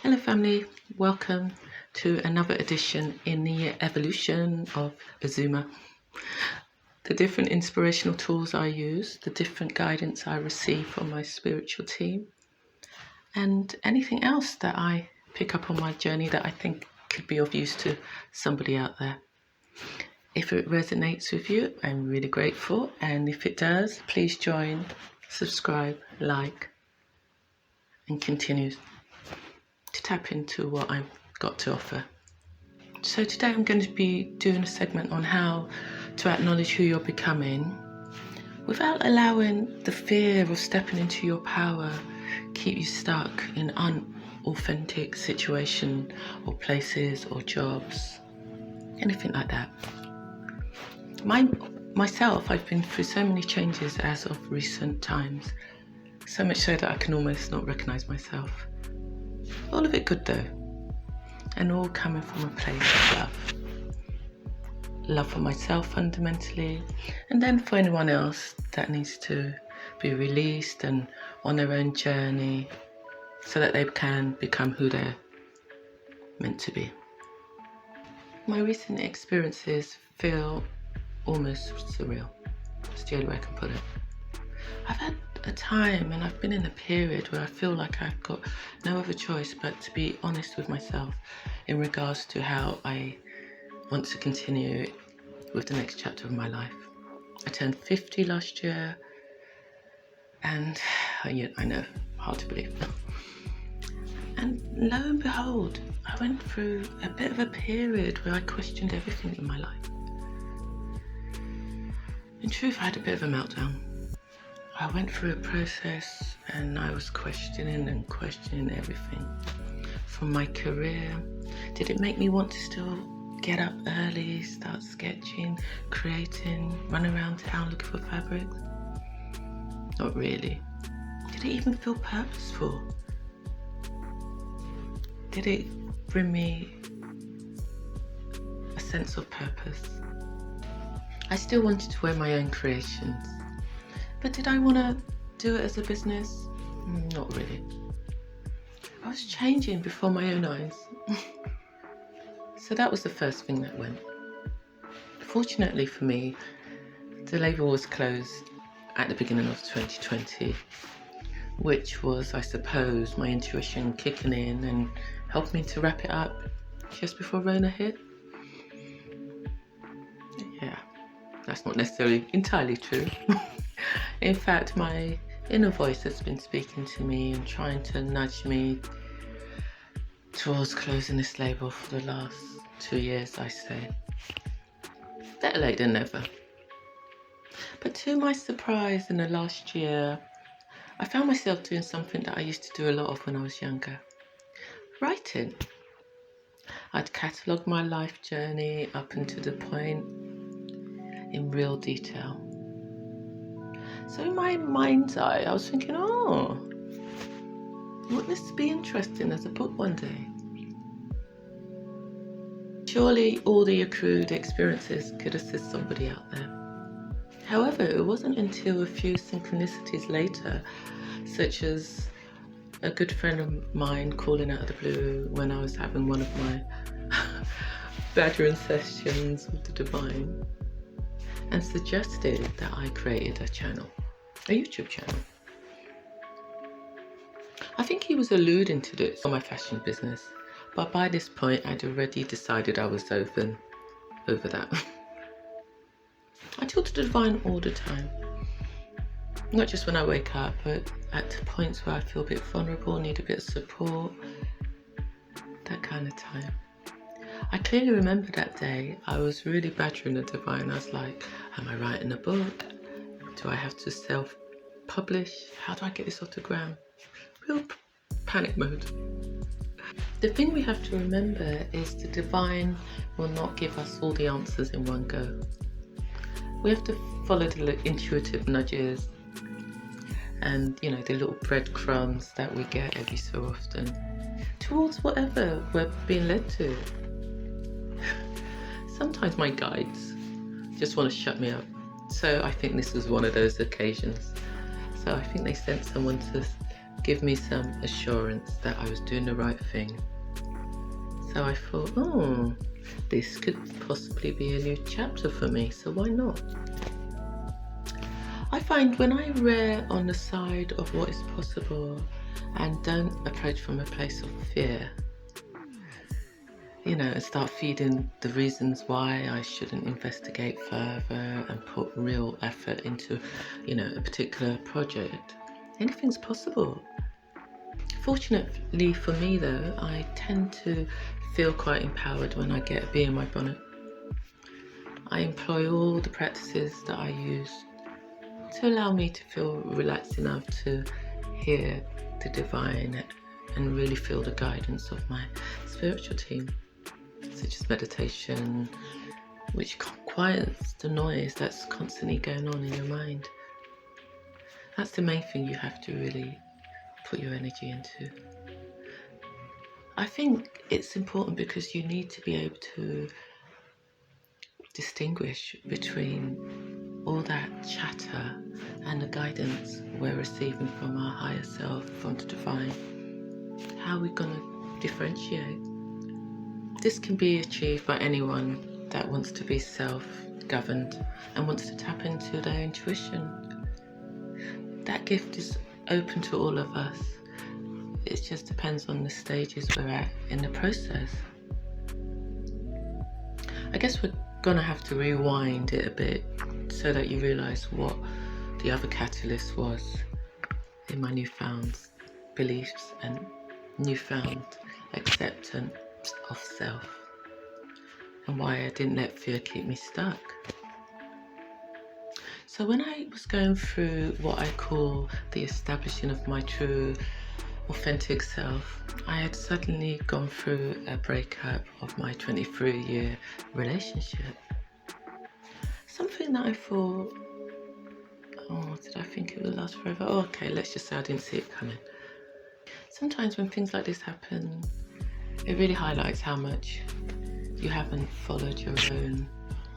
Hello family, welcome to another edition in the evolution of Azuma. The different inspirational tools I use, the different guidance I receive from my spiritual team, and anything else that I pick up on my journey that I think could be of use to somebody out there. If it resonates with you, I'm really grateful, and if it does, please join, subscribe, like, and continue to tap into what I've got to offer. So today I'm going to be doing a segment on how to acknowledge who you're becoming without allowing the fear of stepping into your power keep you stuck in unauthentic situation or places or jobs, anything like that. Myself, I've been through so many changes as of recent times, so much so that I can almost not recognise myself. All of it good though, and all coming from a place of love. Love for myself fundamentally, and then for anyone else that needs to be released and on their own journey so that they can become who they're meant to be. My recent experiences feel almost surreal. That's the only way I can put it. I've had a time and I've been in a period where I feel like I've got no other choice but to be honest with myself in regards to how I want to continue with the next chapter of my life. I turned 50 last year, and I know, hard to believe. And lo and behold, I went through a bit of a period where I questioned everything in my life. In truth, I had a bit of a meltdown. I went through a process and I was questioning everything. From my career, did it make me want to still get up early, start sketching, creating, run around town looking for fabrics? Not really. Did it even feel purposeful? Did it bring me a sense of purpose? I still wanted to wear my own creations. But did I want to do it as a business? Not really. I was changing before my own eyes. So that was the first thing that went. Fortunately for me, the label was closed at the beginning of 2020, which was, I suppose, my intuition kicking in and helped me to wrap it up just before Rona hit. Yeah, that's not necessarily entirely true. In fact, my inner voice has been speaking to me and trying to nudge me towards closing this label for the last 2 years, I say. Better late than never. But to my surprise, in the last year, I found myself doing something that I used to do a lot of when I was younger. Writing. I'd catalogue my life journey up until the point in real detail. So in my mind's eye, I was thinking, wouldn't this be interesting as a book one day? Surely all the accrued experiences could assist somebody out there. However, it wasn't until a few synchronicities later, such as a good friend of mine calling out of the blue when I was having one of my badgering sessions with the divine, and suggested that I created a channel, a YouTube channel. I think he was alluding to this for my fashion business, but by this point I'd already decided I was over that. I talk to the divine all the time, not just when I wake up, but at points where I feel a bit vulnerable, need a bit of support, that kind of time. I clearly remember that day I was really badgering the divine. I was like, am I writing a book? Do I have to self-publish? How do I get this off the ground? Real panic mode. The thing we have to remember is the divine will not give us all the answers in one go. We have to follow the intuitive nudges and, the little breadcrumbs that we get every so often towards whatever we're being led to. Sometimes my guides just want to shut me up. So I think this was one of those occasions. So I think they sent someone to give me some assurance that I was doing the right thing. So I thought, oh, this could possibly be a new chapter for me, so why not? I find when I err on the side of what is possible and don't approach from a place of fear, and start feeding the reasons why I shouldn't investigate further and put real effort into, a particular project, anything's possible. Fortunately for me though, I tend to feel quite empowered when I get a bee in my bonnet. I employ all the practices that I use to allow me to feel relaxed enough to hear the divine and really feel the guidance of my spiritual team, such as meditation, which quiets the noise that's constantly going on in your mind. That's the main thing you have to really put your energy into. I think it's important because you need to be able to distinguish between all that chatter and the guidance we're receiving from our higher self, from the divine. How are we going to differentiate? This can be achieved by anyone that wants to be self-governed and wants to tap into their intuition. That gift is open to all of us. It just depends on the stages we're at in the process. I guess we're going to have to rewind it a bit so that you realise what the other catalyst was in my newfound beliefs and newfound acceptance of self, and why I didn't let fear keep me stuck. So when I was going through what I call the establishing of my true authentic self, I had suddenly gone through a breakup of my 23-year relationship. Something that I thought, did I think it would last forever? Oh, okay, let's just say I didn't see it coming. Sometimes when things like this happen, it really highlights how much you haven't followed your own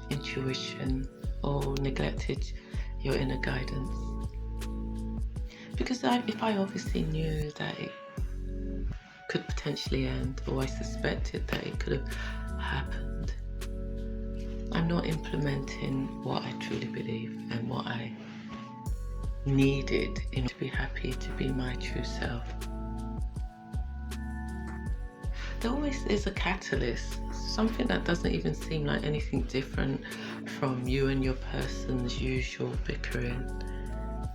intuition or neglected your inner guidance. Because if I obviously knew that it could potentially end, or I suspected that it could have happened, I'm not implementing what I truly believe and what I needed in order to be happy to be my true self. There always is a catalyst, something that doesn't even seem like anything different from you and your person's usual bickering,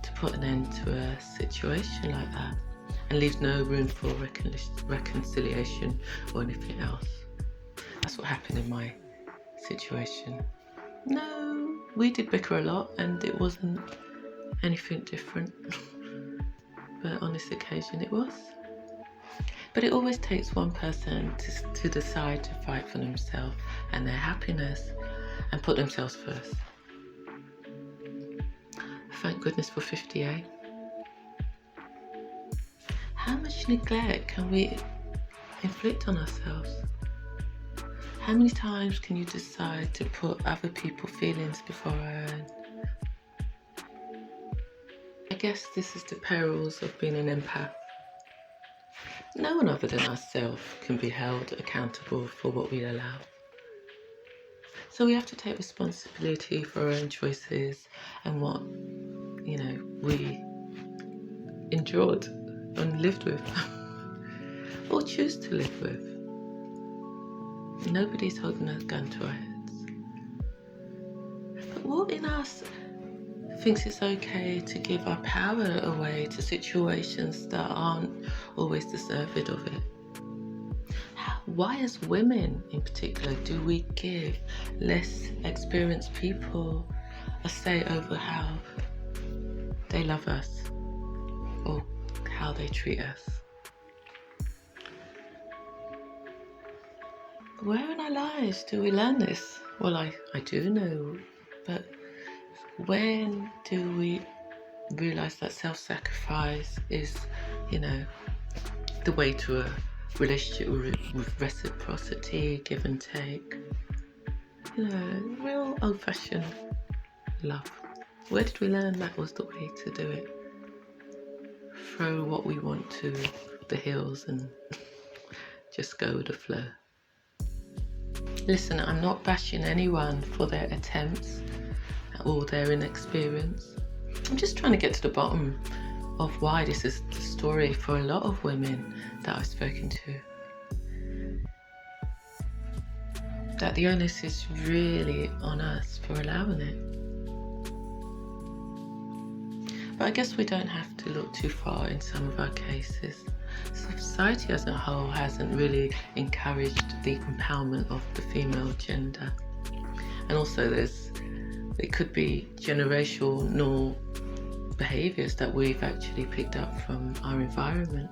to put an end to a situation like that and leave no room for reconciliation or anything else. That's what happened in my situation. No, we did bicker a lot and it wasn't anything different, but on this occasion it was. But it always takes one person to decide to fight for themselves and their happiness and put themselves first. Thank goodness for 58. How much neglect can we inflict on ourselves? How many times can you decide to put other people's feelings before our own? I guess this is the perils of being an empath. No one other than ourselves can be held accountable for what we allow. So we have to take responsibility for our own choices and what, we endured and lived with, or choose to live with. Nobody's holding a gun to our heads. But what in us thinks it's okay to give our power away to situations that aren't always deserving of it? Why, as women in particular, do we give less experienced people a say over how they love us or how they treat us? Where in our lives do we learn this? Well, I do know, but when do we realise that self-sacrifice is, the way to a relationship with reciprocity, give and take? Real old-fashioned love. Where did we learn that was the way to do it? throw what we want to the hills and just go with the flow. Listen, I'm not bashing anyone for their attempts or their inexperience. I'm just trying to get to the bottom of why this is the story for a lot of women that I've spoken to. That the onus is really on us for allowing it. But I guess we don't have to look too far in some of our cases. Society as a whole hasn't really encouraged the empowerment of the female gender. And also it could be generational behaviours that we've actually picked up from our environment.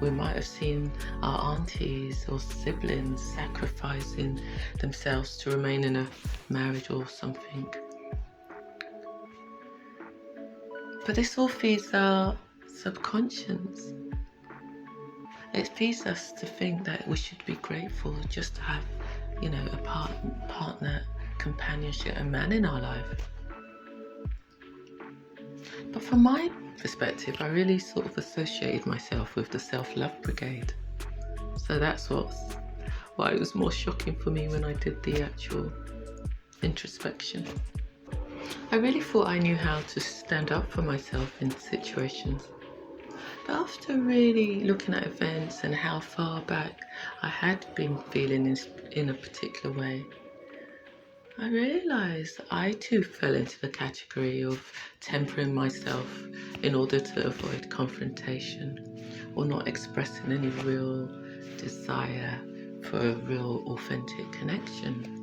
We might have seen our aunties or siblings sacrificing themselves to remain in a marriage or something. But this all feeds our subconscious. It feeds us to think that we should be grateful just to have, a partner, companionship, a man in our life. But from my perspective, I really sort of associated myself with the self-love brigade. So that's why it was more shocking for me when I did the actual introspection. I really thought I knew how to stand up for myself in situations. But after really looking at events and how far back I had been feeling in a particular way, I realised I too fell into the category of tempering myself in order to avoid confrontation or not expressing any real desire for a real authentic connection,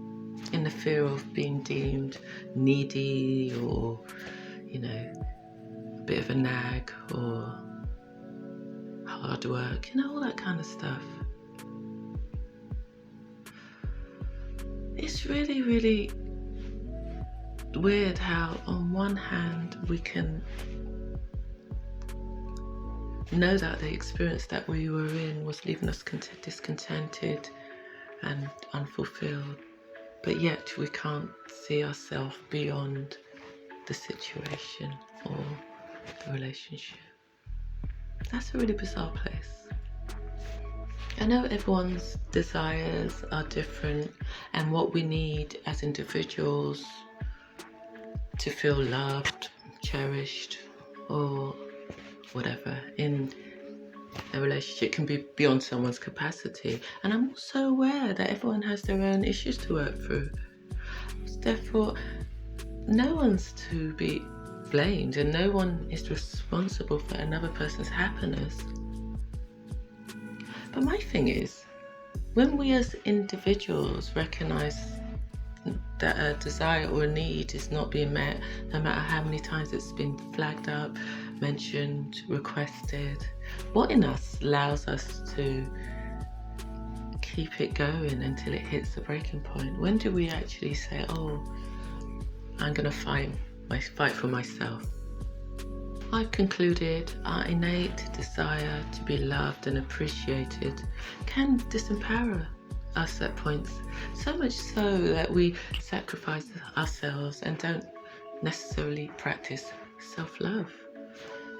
in the fear of being deemed needy or, a bit of a nag or hard work, all that kind of stuff. It's really, really weird how on one hand we can know that the experience that we were in was leaving us discontented and unfulfilled, but yet we can't see ourselves beyond the situation or the relationship. That's a really bizarre place. I know everyone's desires are different, and what we need as individuals to feel loved, cherished, or whatever in a relationship can be beyond someone's capacity. And I'm also aware that everyone has their own issues to work through. Therefore, no one's to be blamed and no one is responsible for another person's happiness. But my thing is, when we as individuals recognize that a desire or a need is not being met, no matter how many times it's been flagged up, mentioned, requested, what in us allows us to keep it going until it hits the breaking point? When do we actually say, I'm going to fight for myself? I've concluded our innate desire to be loved and appreciated can disempower us at points, so much so that we sacrifice ourselves and don't necessarily practice self-love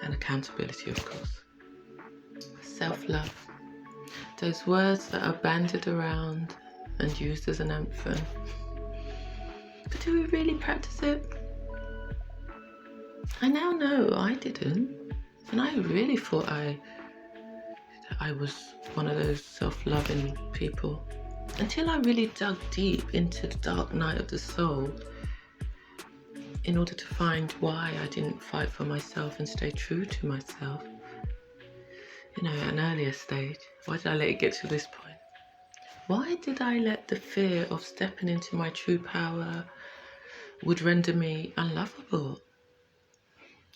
and accountability, of course. Self-love, those words that are bandied around and used as an anthem. But do we really practice it? I now know I didn't, and I really thought I was one of those self-loving people, until I really dug deep into the dark night of the soul in order to find why I didn't fight for myself and stay true to myself. At an earlier stage, why did I let it get to this point? Why did I let the fear of stepping into my true power would render me unlovable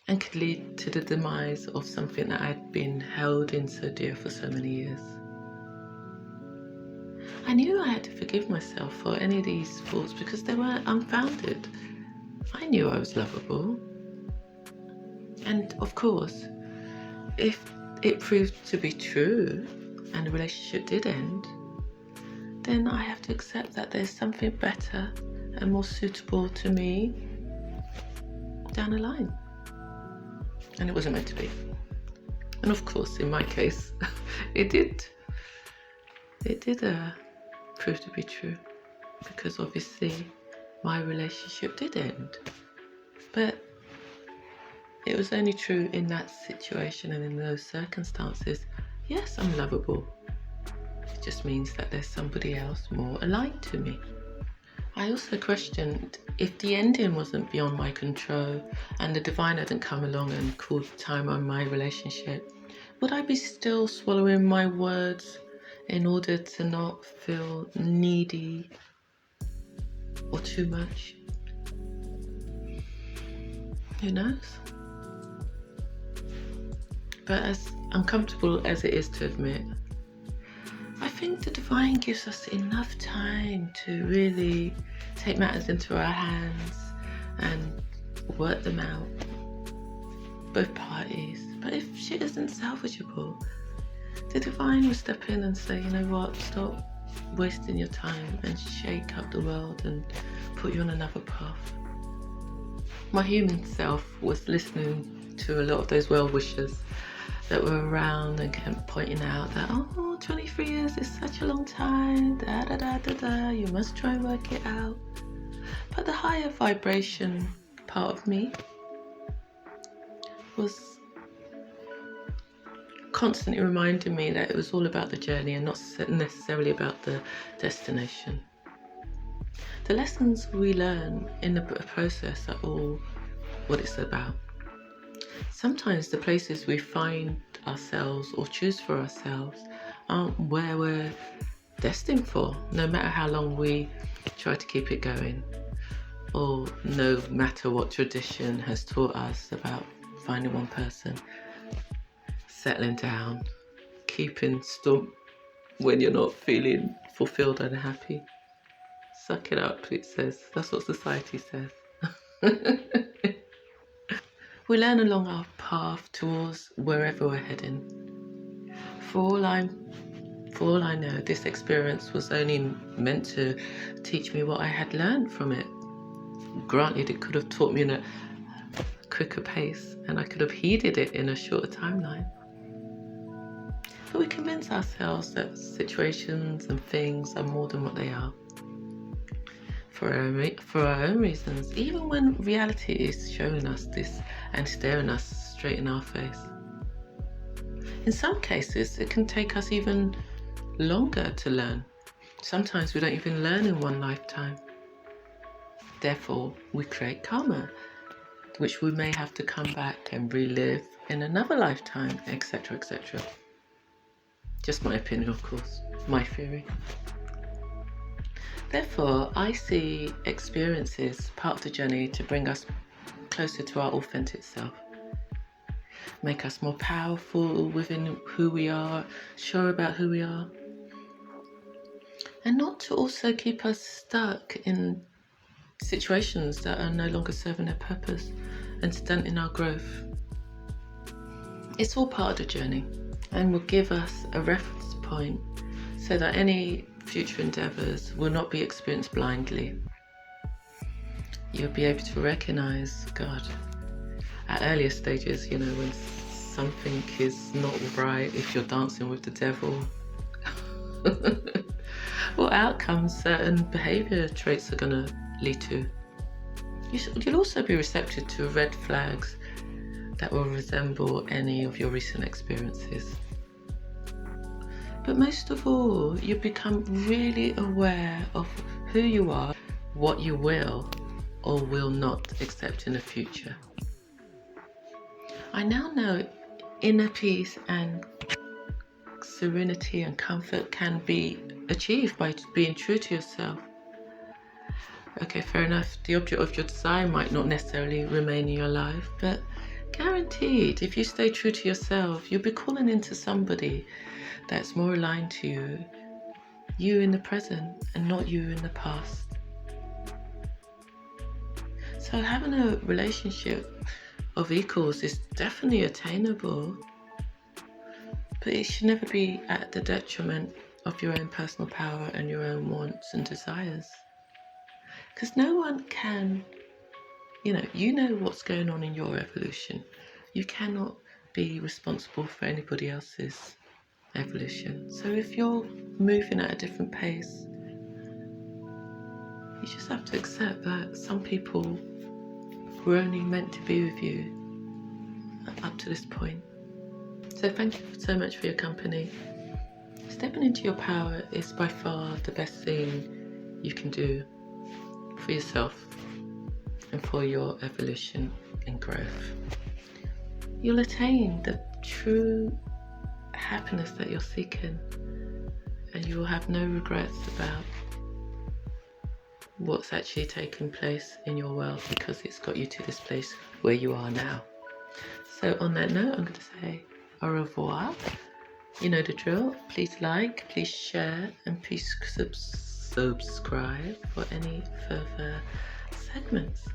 and could lead to the demise of something that I'd been held in so dear for so many years? I knew I had to forgive myself for any of these thoughts because they were unfounded. I knew I was lovable. And of course, if it proved to be true and the relationship did end, then I have to accept that there's something better and more suitable to me down the line. And it wasn't meant to be. And of course, in my case, it did prove to be true, because obviously my relationship did end. But it was only true in that situation and in those circumstances. Yes, I'm lovable. It just means that there's somebody else more aligned to me. I also questioned if the ending wasn't beyond my control and the divine hadn't come along and called time on my relationship, would I be still swallowing my words in order to not feel needy or too much? Who knows? But as uncomfortable as it is to admit, I think the divine gives us enough time to really take matters into our hands and work them out, both parties. But if shit isn't salvageable, the divine will step in and say, you know what, stop wasting your time and shake up the world and put you on another path. My human self was listening to a lot of those well-wishers that were around and kept pointing out that, 23 years is such a long time, you must try and work it out. But the higher vibration part of me was constantly reminding me that it was all about the journey and not necessarily about the destination. The lessons we learn in the process are all what it's about. Sometimes the places we find ourselves or choose for ourselves aren't where we're destined for, no matter how long we try to keep it going, or no matter what tradition has taught us about finding one person, settling down, keeping stum when you're not feeling fulfilled and happy. Suck it up, it says. That's what society says. We learn along our path towards wherever we're heading. For all I know, this experience was only meant to teach me what I had learned from it. Granted, it could have taught me in a quicker pace, and I could have heeded it in a shorter timeline. But we convince ourselves that situations and things are more than what they are. For our own reasons, even when reality is showing us this and staring us straight in our face. In some cases, it can take us even longer to learn. Sometimes we don't even learn in one lifetime. Therefore, we create karma, which we may have to come back and relive in another lifetime, etc., etc. Just my opinion, of course, my theory. Therefore, I see experiences part of the journey to bring us closer to our authentic self, make us more powerful within who we are, sure about who we are, and not to also keep us stuck in situations that are no longer serving their purpose and stunting our growth. It's all part of the journey and will give us a reference point so that any future endeavours will not be experienced blindly. You'll be able to recognise God at earlier stages, when something is not right, if you're dancing with the devil, what outcomes certain behaviour traits are going to lead to. You'll also be receptive to red flags that will resemble any of your recent experiences. But most of all, you become really aware of who you are, what you will or will not accept in the future. I now know inner peace and serenity and comfort can be achieved by being true to yourself. Okay, fair enough, the object of your desire might not necessarily remain in your life, but guaranteed, if you stay true to yourself, you'll be calling into somebody that's more aligned to you in the present and not you in the past. So having a relationship of equals is definitely attainable, but it should never be at the detriment of your own personal power and your own wants and desires. Because no one can, you know what's going on in your evolution. You cannot be responsible for anybody else's evolution. So if you're moving at a different pace, you just have to accept that some people were only meant to be with you up to this point. So thank you so much for your company. Stepping into your power is by far the best thing you can do for yourself and for your evolution and growth. You'll attain the true happiness that you're seeking, and you will have no regrets about what's actually taken place in your world, because it's got you to this place where you are now. So on that note, I'm going to say au revoir. You know the drill. Please like, please share, and please subscribe for any further segments.